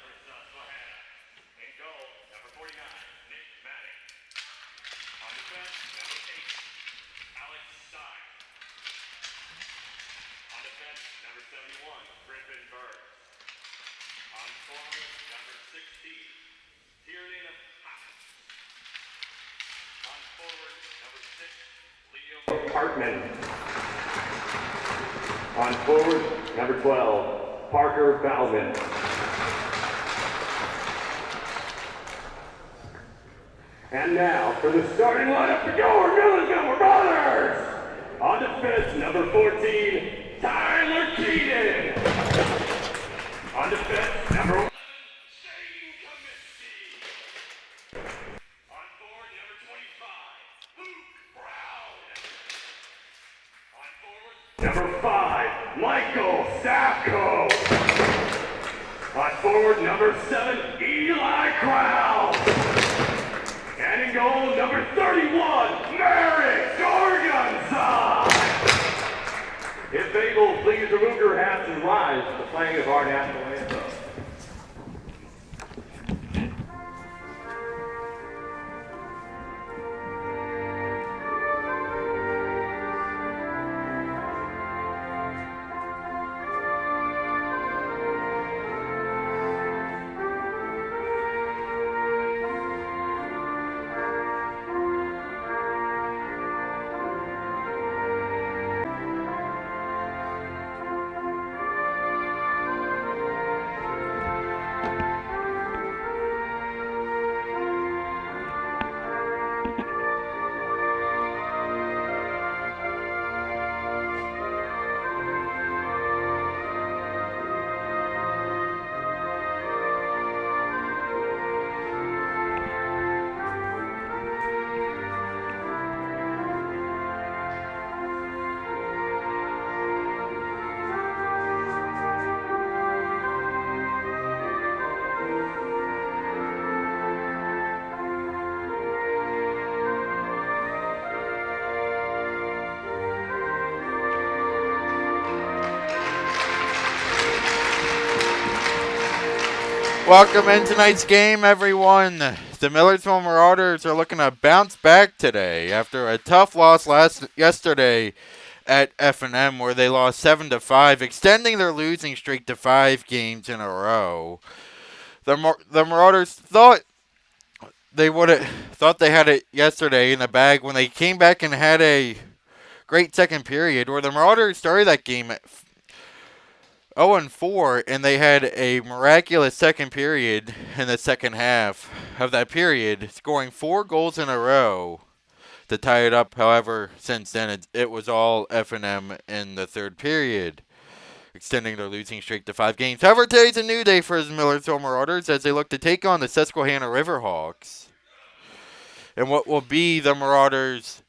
for Susquehanna. In goal, number 49, Nick Maddox. On defense, number 8, Alex Stein. On defense, number 71, Griffin Burns. On forward, number 16, Tyrion Hawks. On forward, number 6, Liam Hartman. On forward, number 12, Parker Balvin. And now, for the starting lineup for your Millersville Marauders! On defense, number 14, Tyler Keaton. On defense, number 11, Shane Kaminsky. On forward, number 25, Luke Brown. On forward, number 5, Michael Safko. On forward, number 7, Eli Crowell. And in goal, number 31, Merrick Jorgensen. If able, please remove your hats and rise for the playing of our national anthem. Welcome in tonight's game, everyone. The Millersville Marauders are looking to bounce back today after a tough loss yesterday at F&M, where they lost 7-5, extending their losing streak to 5 games in a row. The Marauders thought they had it yesterday in the bag when they came back and had a great second period, where the Marauders started that game at 0-4, and they had a miraculous second period in the second half of that period, scoring 4 goals in a row to tie it up. However, since then, it was all F&M in the third period, extending their losing streak to 5 games. However, today's a new day for the Millersville Marauders as they look to take on the Susquehanna River Hawks in what will be the Marauders'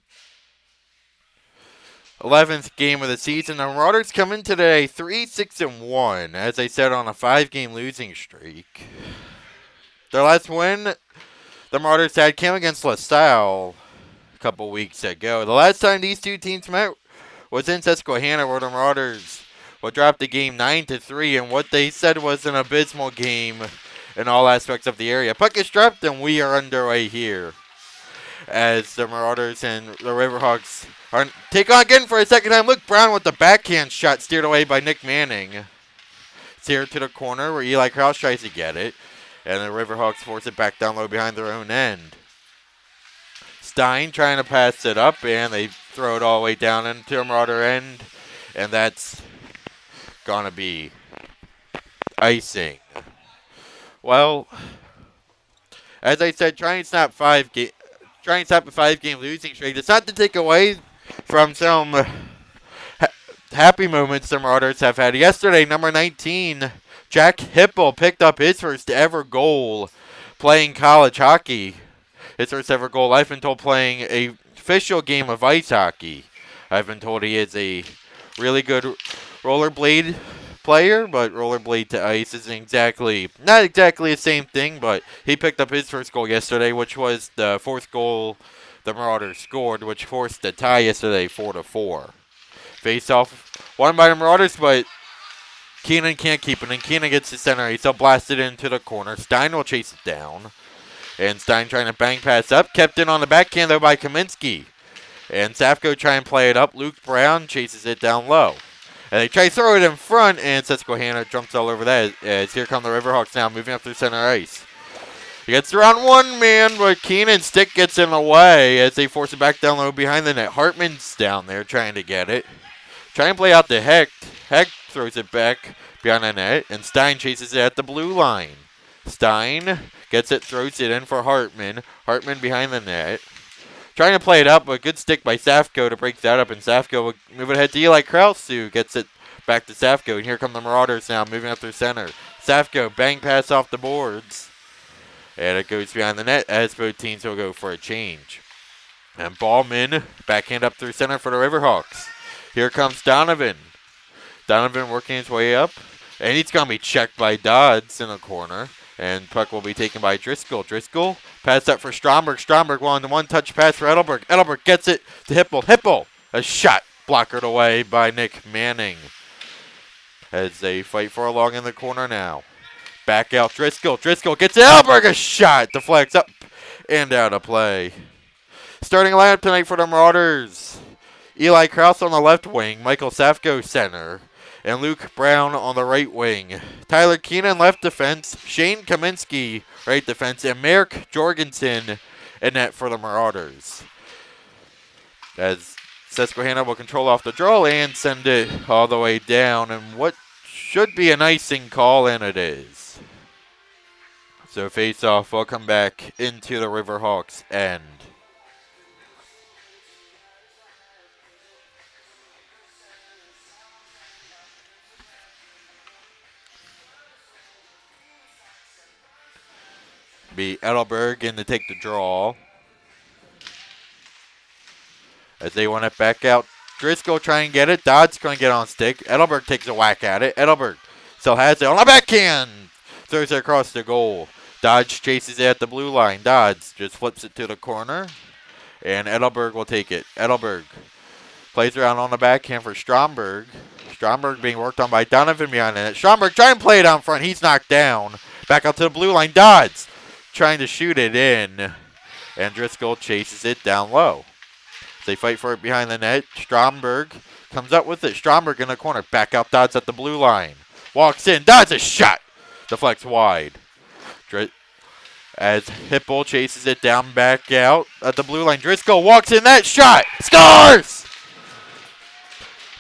11th game of the season. The Marauders come in today 3-6-1, as I said, on a 5-game losing streak. Their last win the Marauders had came against LaSalle a couple weeks ago. The last time these two teams met was in Susquehanna, where the Marauders dropped the game 9-3 in what they said was an abysmal game in all aspects of the area. Puck is dropped, and we are underway here as the Marauders and the Riverhawks take on again for a second time. Luke Brown with the backhand shot steered away by Nick Manning. It's here to the corner where Eli Krause tries to get it, and the Riverhawks force it back down low behind their own end. Stein trying to pass it up, and they throw it all the way down into the Marauder end, and that's going to be icing. Well, as I said, trying to stop a 5-game losing streak. It's not to take away from some happy moments the Marauders have had. Yesterday, number 19, Jack Hipple, picked up his first ever goal playing college hockey. His first ever goal, I've been told, playing a official game of ice hockey. I've been told he is a really good rollerblade player, but rollerblade to ice isn't not exactly the same thing, but he picked up his first goal yesterday, which was the 4th goal the Marauders scored, which forced the tie yesterday 4-4. Face-off won by the Marauders, but Keenan can't keep it, and Keenan gets the center ace. He'll blast it into the corner. Stein will chase it down. And Stein trying to bang pass up. Kept in on the backhand, though, by Kaminsky. And Safko try and play it up. Luke Brown chases it down low. And they try to throw it in front, and Susquehanna jumps all over that. As here come the Riverhawks now, moving up through center ice. He gets around one man, but Keenan's stick gets in the way as they force it back down low behind the net. Hartman's down there trying to get it. Trying to play out to Hecht. Hecht throws it back behind the net, and Stein chases it at the blue line. Stein gets it, throws it in for Hartman. Hartman behind the net. Trying to play it up, but good stick by Safko to break that up, and Safko will move it ahead to Eli Krause, who gets it back to Safko, and here come the Marauders now, moving up through center. Safko, bang pass off the boards, and it goes behind the net as both teams will go for a change. And Ballman, backhand up through center for the Riverhawks. Here comes Donovan. Donovan working his way up, and he's going to be checked by Dodds in the corner. And puck will be taken by Driscoll. Driscoll, pass up for Stromberg. Stromberg one touch pass for Edelberg. Edelberg gets it to Hipple. Hipple, a shot blockered away by Nick Manning. As they fight for along in the corner now. Back out Driscoll. Driscoll gets it. Edelberg, a shot. Deflects up and out of play. Starting lineup tonight for the Marauders. Eli Krause on the left wing. Michael Safko center. And Luke Brown on the right wing. Tyler Keenan left defense. Shane Kaminsky right defense. And Merrick Jorgensen in net for the Marauders. As Susquehanna will control off the draw and send it all the way down. And what should be an icing call, and it is. So face-off will come back into the Riverhawks end. Be Edelberg in to take the draw. As they want it back out. Driscoll try and get it. Dodd's going to get on stick. Edelberg takes a whack at it. Edelberg still has it on the backhand. Throws it across the goal. Dodge chases it at the blue line. Dodds just flips it to the corner. And Edelberg will take it. Edelberg plays around on the backhand for Stromberg. Stromberg being worked on by Donovan behind it. Stromberg trying to play it out front. He's knocked down. Back out to the blue line. Dodds trying to shoot it in, and Driscoll chases it down low. They fight for it behind the net. Stromberg comes up with it. Stromberg in the corner. Back out Dodds at the blue line. Walks in. Dodds a shot. Deflects wide. As Hipple chases it down back out at the blue line. Driscoll walks in. That shot. Scores!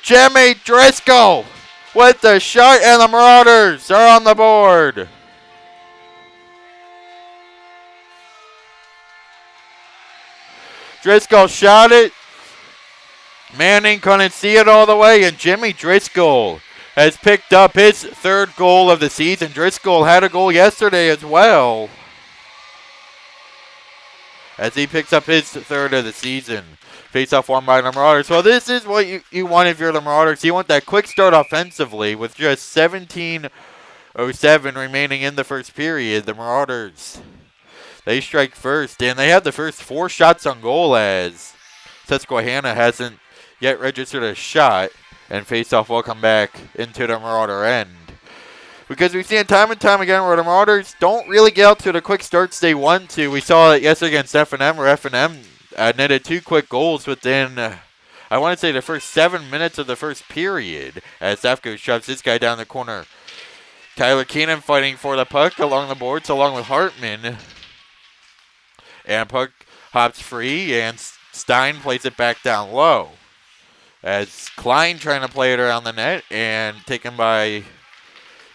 Jimmy Driscoll with the shot, and the Marauders are on the board. Driscoll shot it. Manning couldn't see it all the way, and Jimmy Driscoll has picked up his third goal of the season. Driscoll had a goal yesterday as well, as he picks up his third of the season. Face-off won by the Marauders. Well, this is what you want if you're the Marauders. You want that quick start offensively with just 17:07 remaining in the first period. The Marauders, they strike first, and they have the first 4 shots on goal as Susquehanna hasn't yet registered a shot, and face-off will come back into the Marauder end. Because we've seen time and time again where the Marauders don't really get out to the quick starts they want to. We saw it yesterday against F&M, where F&M netted 2 quick goals within, I want to say, the first 7 minutes of the first period, as Safko shoves this guy down the corner. Tyler Keenan fighting for the puck along the boards along with Hartman. And puck hops free, and Stein plays it back down low. As Klein trying to play it around the net, and taken by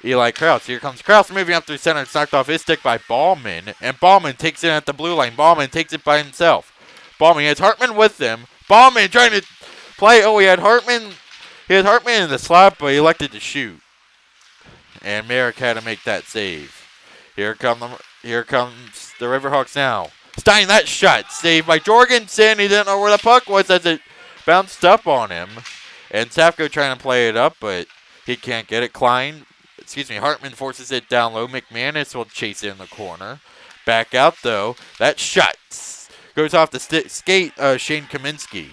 Eli Krause. Here comes Krause moving up through center. It's knocked off his stick by Ballman, and Ballman takes it at the blue line. Ballman takes it by himself. Ballman has Hartman with him. Ballman trying to play. Oh, he had Hartman in the slot, but he elected to shoot. And Merrick had to make that save. Here comes the Riverhawks now. Stein, that shot saved by Jorgensen. He didn't know where the puck was as it bounced up on him. And Safko trying to play it up, but he can't get it. Hartman forces it down low. McManus will chase it in the corner. Back out, though. That shot goes off the skate, Shane Kaminsky.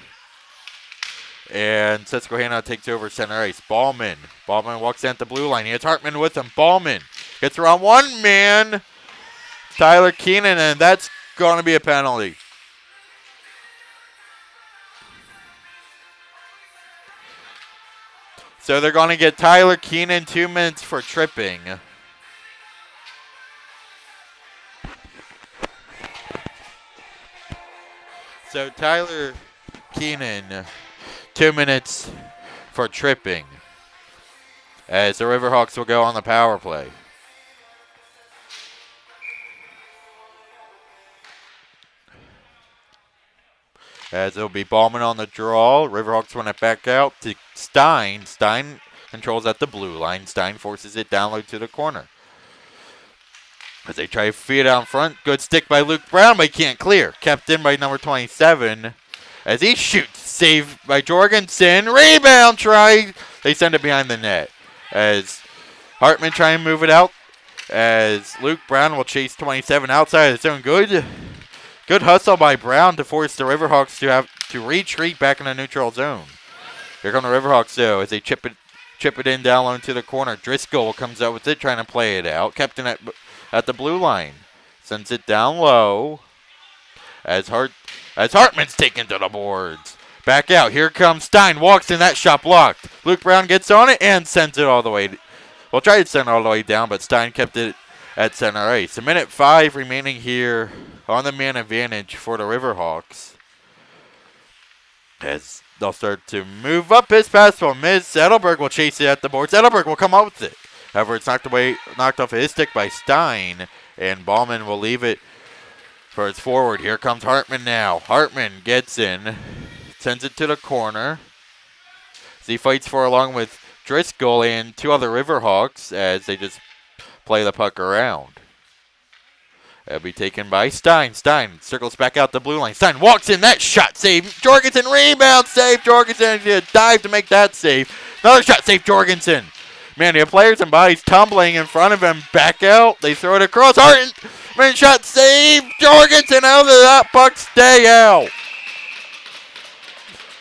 And Susquehanna takes over center ice. Ballman walks in at the blue line. He has Hartman with him. Ballman gets around one man, Tyler Keenan, and that's going to be a penalty. So they're going to get Tyler Keenan 2 minutes for tripping. So Tyler Keenan, 2 minutes for tripping, as the Riverhawks will go on the power play. As it'll be Ballman on the draw. Riverhawks run it back out to Stein. Stein controls at the blue line. Stein forces it down low to the corner. As they try to feed it out front. Good stick by Luke Brown, but he can't clear. Kept in by number 27. As he shoots. Saved by Jorgensen. Rebound try. They send it behind the net. As Hartman trying to move it out. As Luke Brown will chase 27 outside of his own. Good hustle by Brown to force the Riverhawks to have to retreat back in the neutral zone. Here come the Riverhawks though as they chip it in down low into the corner. Driscoll comes out with it, trying to play it out. Captain at the blue line. Sends it down low. As Hartman's taken to the boards. Back out. Here comes Stein. Walks in, that shot blocked. Luke Brown gets on it and sends it all the way. Well, tried to send it all the way down, but Stein kept it at center ice. 1:05 remaining here on the man advantage for the Riverhawks. As they'll start to move up his pass will miss. Edelberg will chase it at the boards. Edelberg will come up with it. However, it's knocked off his stick by Stein, and Ballman will leave it for his forward. Here comes Hartman now. Hartman gets in, sends it to the corner. As he fights for along with Driscoll and 2 other Riverhawks as they just play the puck around. It'll be taken by Stein. Stein circles back out the blue line. Stein walks in, that shot save. Jorgensen rebound save. Jorgensen dive to make that save. Another shot save, Jorgensen. Man, the players and bodies tumbling in front of him. Back out. They throw it across. Hartman shot save. Jorgensen out of that puck. Stay out.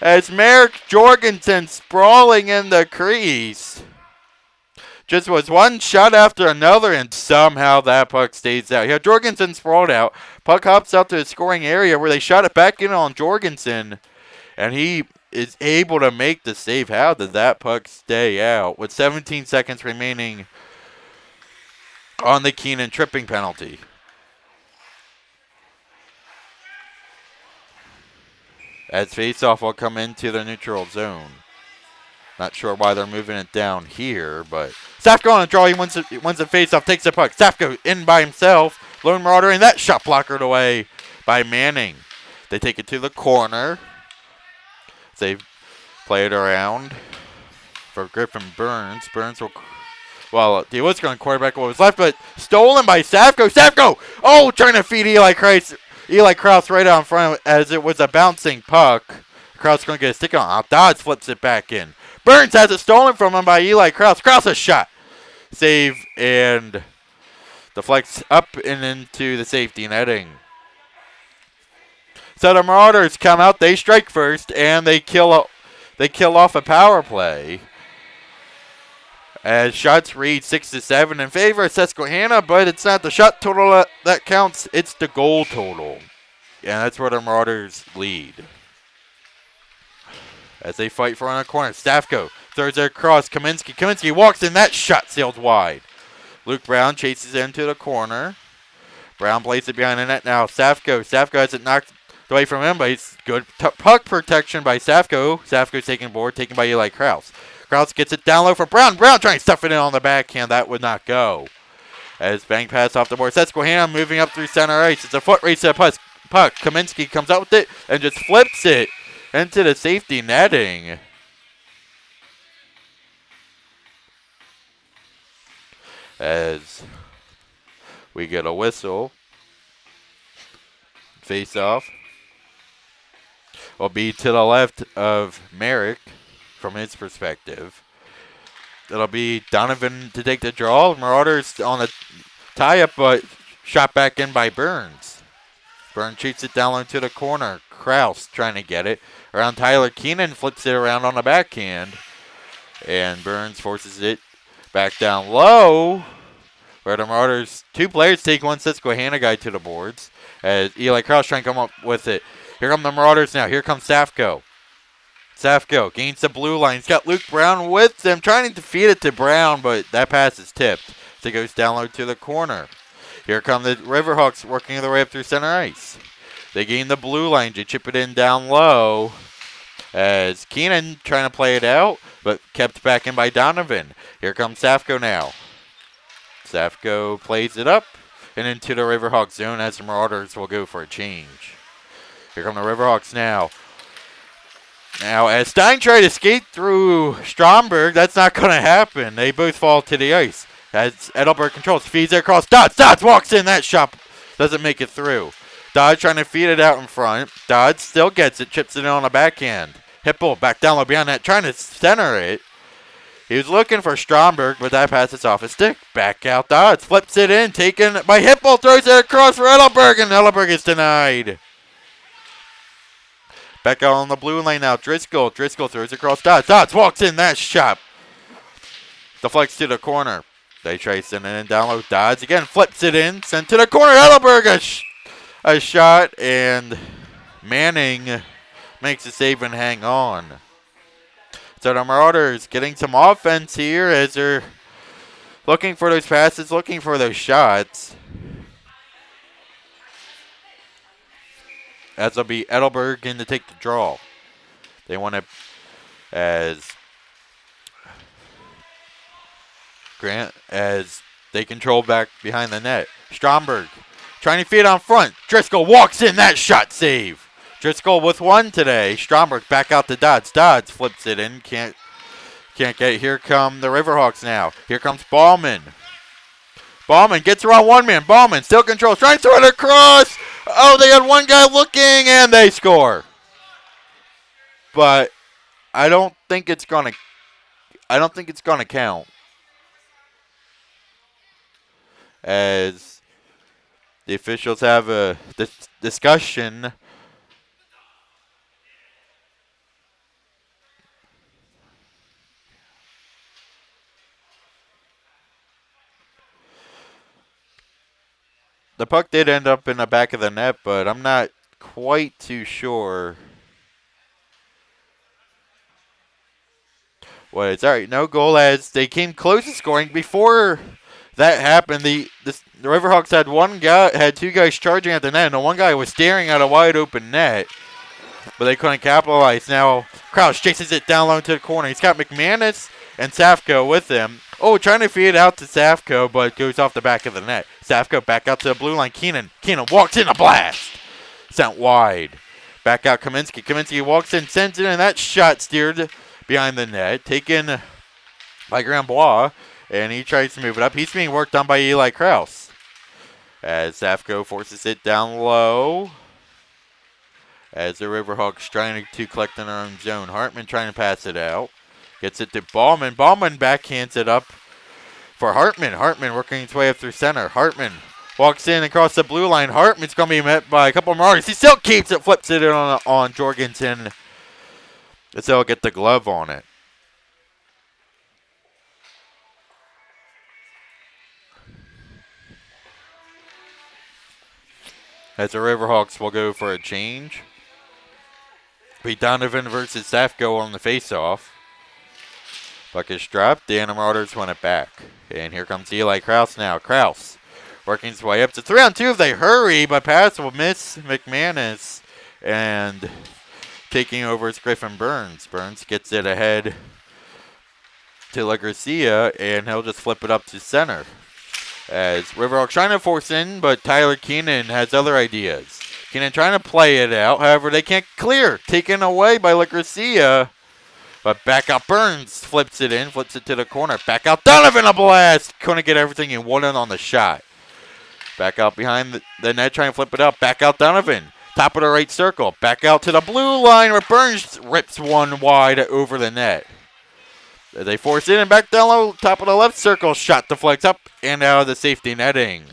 As Merrick Jorgensen sprawling in the crease. Just was one shot after another, and somehow that puck stays out. Yeah, Jorgensen sprawled out. Puck hops out to the scoring area where they shot it back in on Jorgensen, and he is able to make the save. How did that puck stay out? With 17 seconds remaining on the Keenan tripping penalty. As faceoff will come into the neutral zone. Not sure why they're moving it down here, but Safko on a draw. He wins the face-off, takes the puck. Safko in by himself. Lone Marauder, and that shot blockered away by Manning. They take it to the corner. They play it around for Griffin Burns. Burns will, well, he was going to quarterback what was left, but stolen by Safko. Safko, oh, trying to feed Eli Krause right out in front as it was a bouncing puck. Krause going to get a stick on. Dodds flips it back in. Burns has it stolen from him by Eli Krause. Krause a shot. Save and deflects up and into the safety netting. So the Marauders come out. They strike first and they kill off a power play. As shots read 6-7 in favor of Susquehanna, but it's not the shot total that counts. It's the goal total. And that's where the Marauders lead. As they fight for on the corner. Stafko throws it across. Kaminsky walks in. That shot sails wide. Luke Brown chases into the corner. Brown plays it behind the net now. Stafko has it knocked away from him, but it's good puck protection by Stafko. Stafko's taken board, taken by Eli Krause. Krause gets it down low for Brown. Brown trying to stuff it in on the backhand. That would not go. As bang pass off the board. Susquehanna moving up through center ice. It's a foot race to the puck. Kaminsky comes out with it and just flips it into the safety netting. As we get a whistle. Face off will be to the left of Merrick from his perspective. It'll be Donovan to take the draw. Marauders on the tie-up, but shot back in by Burns. Burns shoots it down into the corner. Kraus trying to get it. Around Tyler Keenan, flips it around on the backhand. And Burns forces it back down low. Where the Marauders, 2 players take one Susquehanna guy to the boards. As Eli Kraus trying to come up with it. Here come the Marauders now. Here comes Safko. Safko gains the blue line. He's got Luke Brown with him, trying to feed it to Brown, but that pass is tipped. So it goes down low to the corner. Here come the Riverhawks working their way up through center ice. They gain the blue line to chip it in down low. As Keenan trying to play it out, but kept back in by Donovan. Here comes Safko now. Safko plays it up and into the Riverhawks zone as the Marauders will go for a change. Here come the Riverhawks now. Now, as Stein tried to skate through Stromberg, that's not going to happen. They both fall to the ice. As Edelberg controls, feeds it across. Dodds walks in. That shot doesn't make it through. Dodds trying to feed it out in front. Dodds still gets it, chips it in on the backhand. Hipple back down low beyond that, trying to center it. He was looking for Stromberg, but that passes off his stick. Back out Dodds, flips it in, taken by Hipple, throws it across for Edelberg, and Edelberg is denied. Back out on the blue lane now, Driscoll. Driscoll throws across Dodds. Dodds walks in, that shot deflects to the corner. They try sending it in down low. Dodds again flips it in, sent to the corner. Edelberg a shot, and Manning makes a save and hang on. So the Marauders getting some offense here as they're looking for those passes, looking for those shots. As it'll be Edelberg in to take the draw. They want to, as they control back behind the net. Stromberg trying to feed on front. Driscoll walks in, that shot save. Driscoll with one today. Stromberg back out to Dodds. Dodds flips it in. Can't get it. Here come the Riverhawks now. Here comes Ballman. Ballman gets around one man. Ballman still controls. Trying to throw it across. Oh, they had one guy looking and they score. But I don't think it's gonna count. As the officials have a discussion. The puck did end up in the back of the net, but I'm not quite too sure what it's. All right, no goal as they came close to scoring. Before that happened, the Riverhawks had 2 guys charging at the net, and the one guy was staring at a wide open net, but they couldn't capitalize. Now Kraus chases it down low to the corner. He's got McManus and Safko with him. Oh, trying to feed it out to Safko, but goes off the back of the net. Safko back out to the blue line. Keenan walks in a blast. Sent wide. Back out Kaminsky. Kaminsky walks in, sends it, and that shot steered behind the net. Taken by Grambois, and he tries to move it up. He's being worked on by Eli Kraus. As Safko forces it down low. As the Riverhawks trying to collect in their own zone. Hartman trying to pass it out. Gets it to Ballman. Ballman backhands it up for Hartman. Hartman working his way up through center. Hartman walks in across the blue line. Hartman's going to be met by a couple of Marauders. He still keeps it, flips it on Jorgensen. So he'll get the glove on it. As the Riverhawks will go for a change. Be Donovan versus Safko on the faceoff. Puck is dropped. The Marauders won it back. And here comes Eli Kraus now. Kraus working his way up to 3-on-2 if they hurry, but pass will miss McManus. And taking over is Griffin Burns. Burns gets it ahead to La Garcia, and he'll just flip it up to center. As Riverhawks trying to force in, but Tyler Keenan has other ideas. Keenan trying to play it out. However, they can't clear. Taken away by La Garcia. But back out Burns, flips it to the corner. Back out Donovan, a blast. Couldn't get everything in one on the shot. Back out behind the net, trying to flip it up. Back out Donovan, top of the right circle. Back out to the blue line where Burns rips one wide over the net. They force in and back down low, top of the left circle. Shot deflects up and out of the safety netting.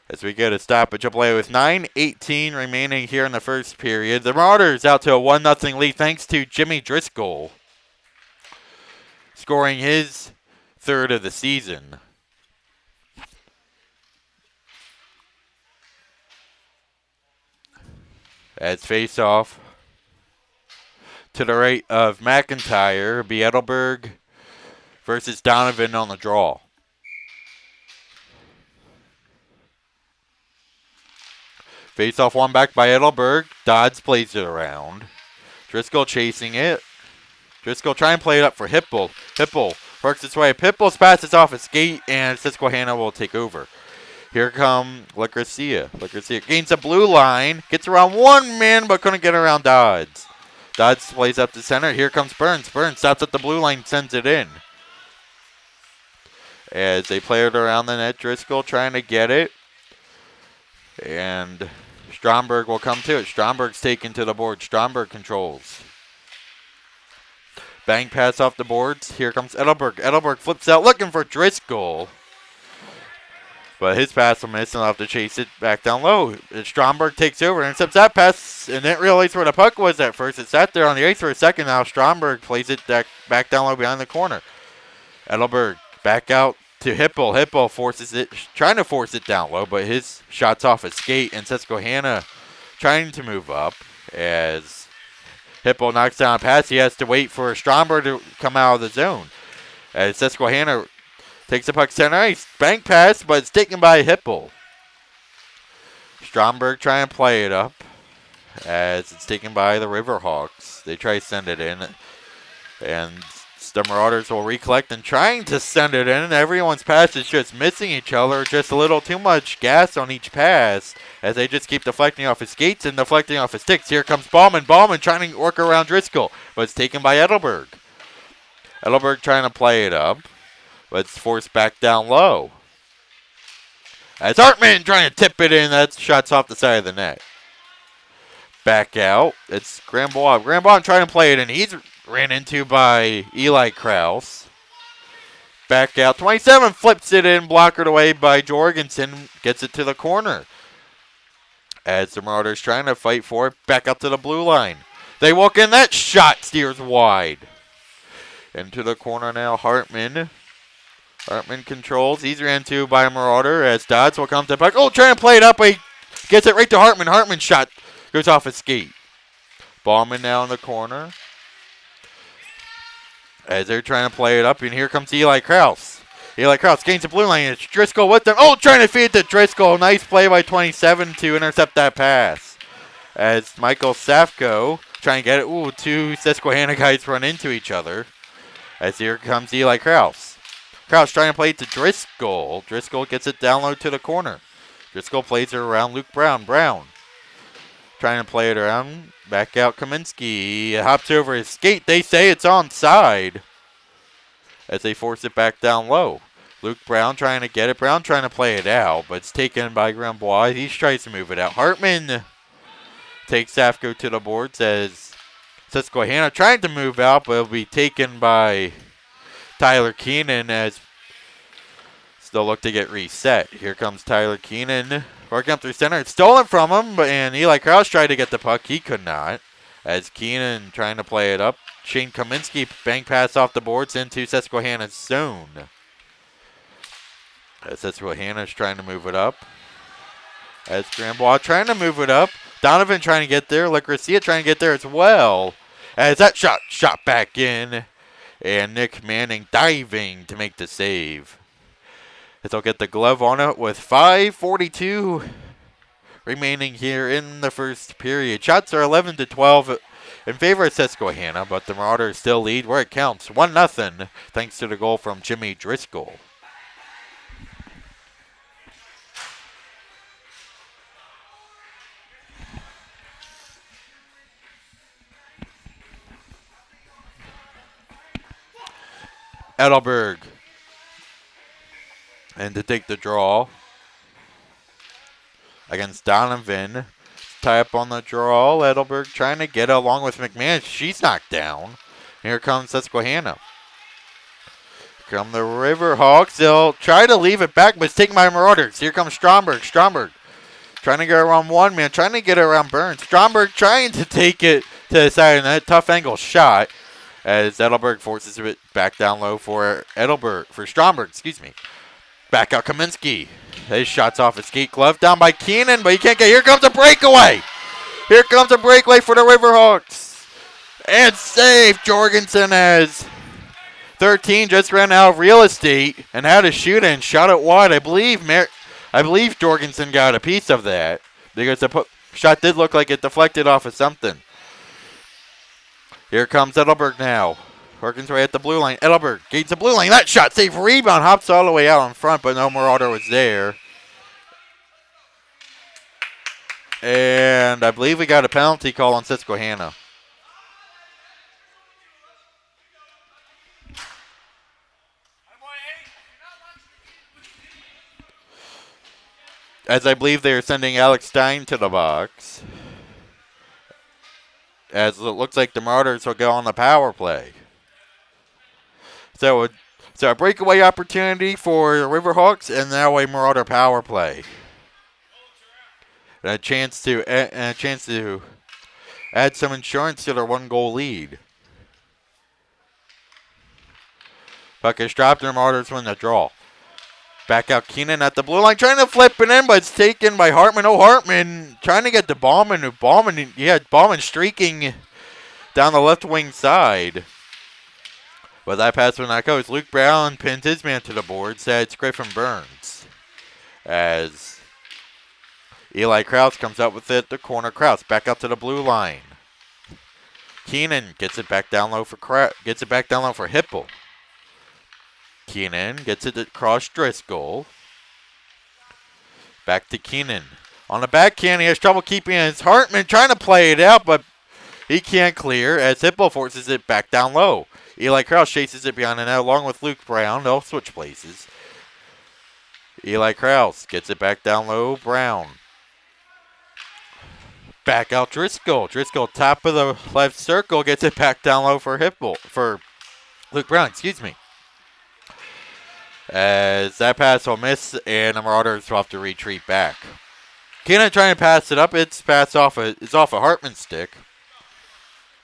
As we get a stoppage of play with 9:18 remaining here in the first period. The Marauders out to a 1-0 lead thanks to Jimmy Driscoll, scoring his third of the season. As face-off to the right of McIntyre, be Edelberg versus Donovan on the draw. Face-off one back by Edelberg. Dodds plays it around. Driscoll chasing it. Driscoll trying to play it up for Hipple. Hipple works its way. Hipple's passes off his skate, and Susquehanna will take over. Here come Licoricia. Licoricia gains the blue line. Gets around one man, but couldn't get around Dodds. Dodds plays up to center. Here comes Burns. Burns stops at the blue line, sends it in. As they play it around the net, Driscoll trying to get it. And Stromberg will come to it. Stromberg's taken to the board. Stromberg controls. Bang pass off the boards. Here comes Edelberg. Edelberg flips out looking for Driscoll. But his pass will miss and he'll have to chase it back down low. Stromberg takes over and intercepts that pass and didn't realize where the puck was at first. It sat there on the ice for a second. Now Stromberg plays it back down low behind the corner. Edelberg back out to Hipple. Hipple forces it, trying to force it down low, but his shot's off his skate, and Susquehanna trying to move up. As Hipple knocks down a pass, he has to wait for Stromberg to come out of the zone. As Susquehanna takes the puck center ice, bank pass, but it's taken by Hipple. Stromberg trying to play it up as it's taken by the River Hawks. They try to send it in, and the Marauders will recollect and trying to send it in. Everyone's pass is just missing each other, just a little too much gas on each pass as they just keep deflecting off his skates and deflecting off his sticks. Here comes Ballman. Ballman trying to work around Driscoll, but it's taken by Edelberg. Edelberg trying to play it up, but it's forced back down low. As Hartman trying to tip it in, that shot's off the side of the net. Back out, it's Grambois. Grambois trying to play it in. He's ran into by Eli Krause. Back out, 27 flips it in, blockered away by Jorgensen. Gets it to the corner. As the Marauders trying to fight for it, back up to the blue line. They walk in, that shot steers wide. Into the corner now, Hartman. Hartman controls. He's ran to by a Marauder as Dodds will come to the puck. Oh, trying to play it up, but he gets it right to Hartman. Hartman's shot goes off his skate. Ballman now in the corner. As they're trying to play it up, and here comes Eli Krause. Eli Krause gains the blue line. It's Driscoll with them. Oh, trying to feed to Driscoll. Nice play by 27 to intercept that pass. As Michael Safko trying to get it. Ooh, two Susquehanna guys run into each other. As here comes Eli Krause. Krause trying to play it to Driscoll. Driscoll gets it down low to the corner. Driscoll plays it around Luke Brown. Brown trying to play it around. Back out Kaminsky. Hops over his skate. They say it's onside as they force it back down low. Luke Brown trying to get it. Brown trying to play it out, but it's taken by Grambois. He tries to move it out. Hartman takes Safko to the boards as Susquehanna trying to move out, but it'll be taken by Tyler Keenan as still look to get reset. Here comes Tyler Keenan working up through center. It's stolen from him, and Eli Krause tried to get the puck. He could not. As Keenan trying to play it up. Shane Kaminsky bank pass off the boards into Susquehanna's zone. As Susquehanna's trying to move it up. As Grambois trying to move it up. Donovan trying to get there. Licoricia trying to get there as well. As that shot back in. And Nick Manning diving to make the save. As they'll get the glove on it with 5:42 remaining here in the first period. Shots are 11-12 in favor of Susquehanna, but the Marauders still lead where it counts. 1-0 thanks to the goal from Jimmy Driscoll. Edelberg. And to take the draw against Donovan. Tie up on the draw. Edelberg trying to get along with McMahon. She's knocked down. Here comes Susquehanna. come the River Hawks. They'll try to leave it back, but it's taken by Marauders. Here comes Stromberg. Stromberg trying to get around one man, trying to get around Burns. Stromberg trying to take it to the side, and a tough angle shot as Edelberg forces it back down low for Stromberg, excuse me. Back out Kaminsky. His shot's off his skate glove, down by Keenan, but he can't get. Here comes a breakaway. Here comes a breakaway for the River Hawks. And save. Jorgensen has 13, just ran out of real estate and had a shoot and shot it wide. I believe Jorgensen got a piece of that because the shot did look like it deflected off of something. Here comes Edelberg now. Working his way at the blue line. Edelberg gains the blue line. That shot, save, rebound, hops all the way out in front, but no Marauder was there. And I believe we got a penalty call on Susquehanna. As I believe they are sending Alex Stein to the box. As it looks like the Marauders will go on the power play. So a breakaway opportunity for the River Hawks, and now a Marauder power play. And a chance to add some insurance to their 1-goal lead. Puck is dropped, and the Marauders win the draw. Back out Keenan at the blue line, trying to flip it in, but it's taken by Hartman. Oh, Hartman trying to get to Ballman. Ballman streaking down the left wing side. But that pass will not go. Luke Brown pins his man to the board. It's Griffin Burns. As Eli Krause comes up with it. The corner Krause back out to the blue line. Keenan gets it back down low for Hipple. Keenan gets it across Driscoll. Back to Keenan. On the backhand, he has trouble keeping it. It's Hartman trying to play it out, but he can't clear as Hipple forces it back down low. Eli Krause chases it behind the net along with Luke Brown. They'll switch places. Eli Krause gets it back down low. Brown. Back out Driscoll. Driscoll top of the left circle gets it back down low for Luke Brown, excuse me. As that pass will miss and the Marauders will have to retreat back. Keenan trying to pass it up. It's off a Hartman's stick.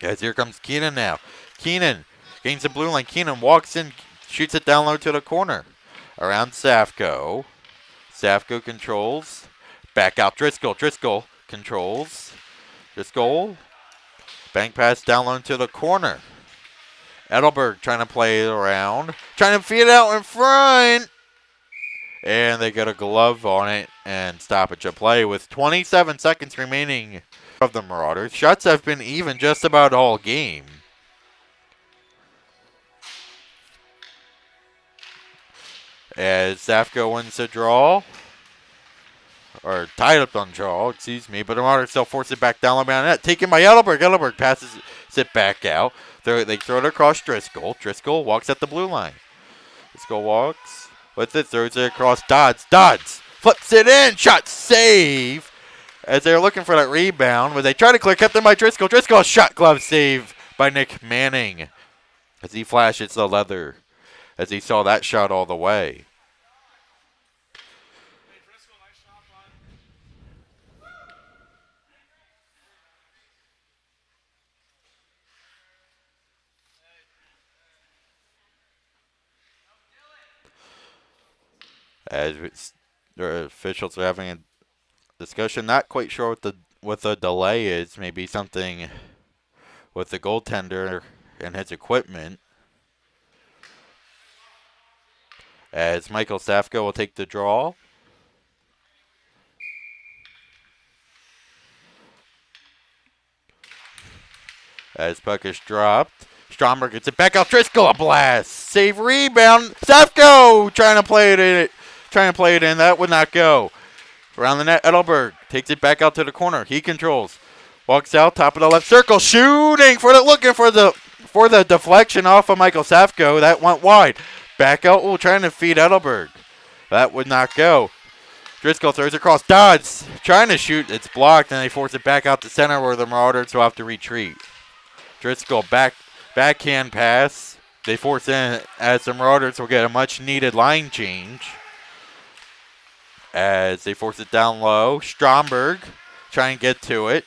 As here comes Keenan now. Keenan gains the blue line. Keenan walks in, shoots it down low to the corner. Around Safko. Safko controls. Back out Driscoll. Driscoll controls. Driscoll. Bank pass down low to the corner. Edelberg trying to play it around. Trying to feed it out in front. And they get a glove on it and stoppage of play with 27 seconds remaining of the Marauders. Shots have been even just about all game. As Safko wins the draw. Or tied up on draw, excuse me. But the Marauders still force it back down the net. Taken by Edelberg. Edelberg passes it back out. They throw it across Driscoll. Driscoll walks at the blue line. Driscoll walks with it. Throws it across Dodds. Dodds flips it in. Shot save. As they're looking for that rebound. But they try to clear. Kept them by Driscoll. Driscoll shot glove save by Nick Manning. As he flashes the leather. As he saw that shot all the way. As the officials are having a discussion, not quite sure what the delay is. Maybe something with the goaltender and his equipment. As Michael Safko will take the draw. As puck is dropped. Stromberg gets it back out. Driscoll, a blast. Save, rebound. Safko trying to play it in. That would not go. Around the net, Edelberg takes it back out to the corner. He controls. Walks out, top of the left circle. Shooting looking for the deflection off of Michael Safko. That went wide. Back out, trying to feed Edelberg. That would not go. Driscoll throws it across. Dodds trying to shoot. It's blocked, and they force it back out to center where the Marauders will have to retreat. Driscoll backhand pass. They force in as the Marauders will get a much-needed line change. As they force it down low. Stromberg trying to get to it.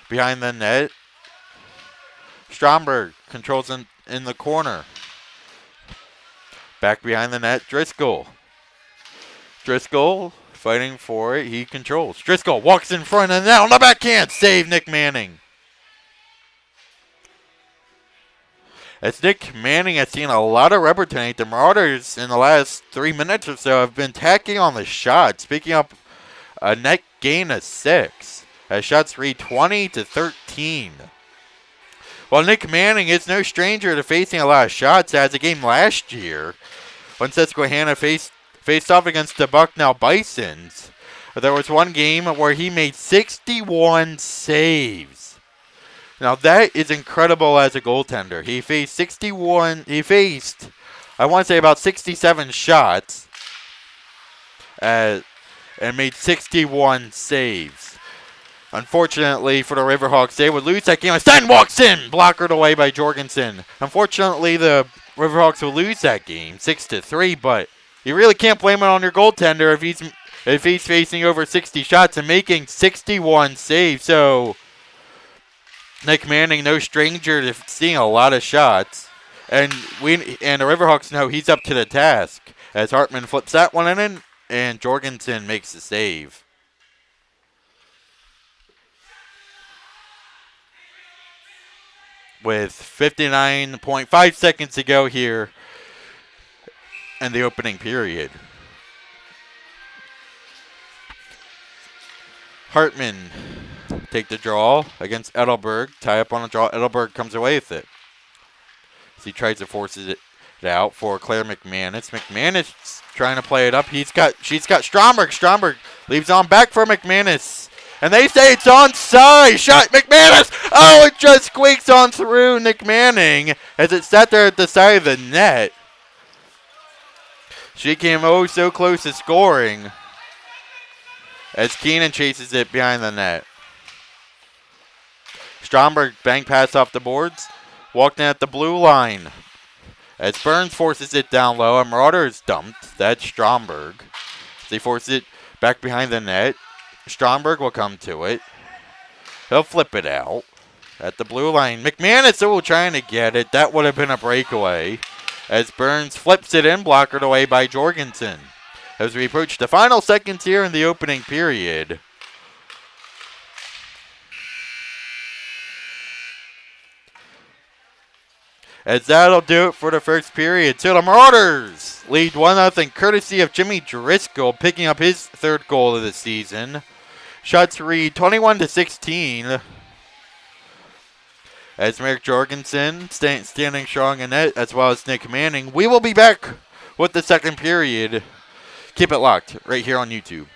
Behind the net. Stromberg controls in the corner. Back behind the net, Driscoll. Driscoll fighting for it. He controls. Driscoll walks in front and now on the backhand. Save Nick Manning. As Nick Manning has seen a lot of rubber tonight, the Marauders in the last 3 minutes or so have been tacking on the shots, picking up a net gain of 6. As shots read 20-13. While Nick Manning is no stranger to facing a lot of shots, as a game last year when Susquehanna faced off against the Bucknell Bisons, there was one game where he made 61 saves. Now that is incredible as a goaltender. He faced, I want to say about 67 shots and made 61 saves. Unfortunately for the Riverhawks, they would lose that game. Stein walks in, blockered away by Jorgensen. Unfortunately, the Riverhawks will lose that game, 6-3. But you really can't blame it on your goaltender if he's facing over 60 shots and making 61 saves. So Nick Manning, no stranger to seeing a lot of shots, and the Riverhawks know he's up to the task. As Hartman flips that one in, and Jorgensen makes the save. With 59.5 seconds to go here in the opening period. Hartman take the draw against Edelberg. Tie up on a draw. Edelberg comes away with it. As he tries to force it out for Claire McManus. McManus trying to play it up. She's got Stromberg. Stromberg leaves on back for McManus. And they say it's onside. Shot McManus. Oh, it just squeaks on through Nick Manning as it sat there at the side of the net. She came so close to scoring as Keenan chases it behind the net. Stromberg bank pass off the boards. Walked in at the blue line. As Burns forces it down low. A Marauder is dumped. That's Stromberg. They force it back behind the net. Stromberg will come to it. He'll flip it out at the blue line. McManus still trying to get it. That would have been a breakaway. As Burns flips it in, blockered away by Jorgensen. As we approach the final seconds here in the opening period. As that'll do it for the first period. So the Marauders lead 1-0 courtesy of Jimmy Driscoll picking up his third goal of the season. Shots read 21-16. As Merrick Jorgensen standing strong in net, as well as Nick Manning. We will be back with the second period. Keep it locked right here on YouTube.